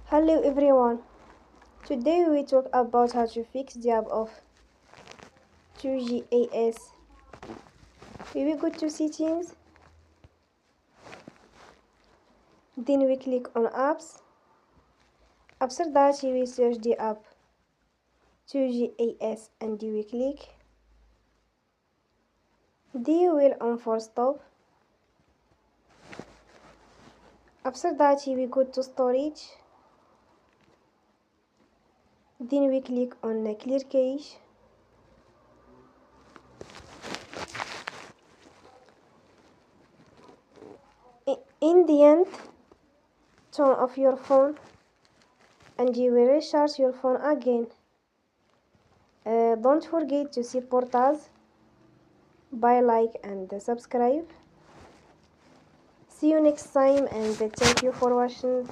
Hello everyone. Today we talk about how to fix the app of 2GAS. We will go to settings, then we click on apps. After that we search the app 2GAS and we click. Then we will on force stop. After that we go to storage. Then we click on clear cache. In the end, turn off your phone and you will recharge your phone again. Don't forget to support us by like and subscribe. See you next time and thank you for watching.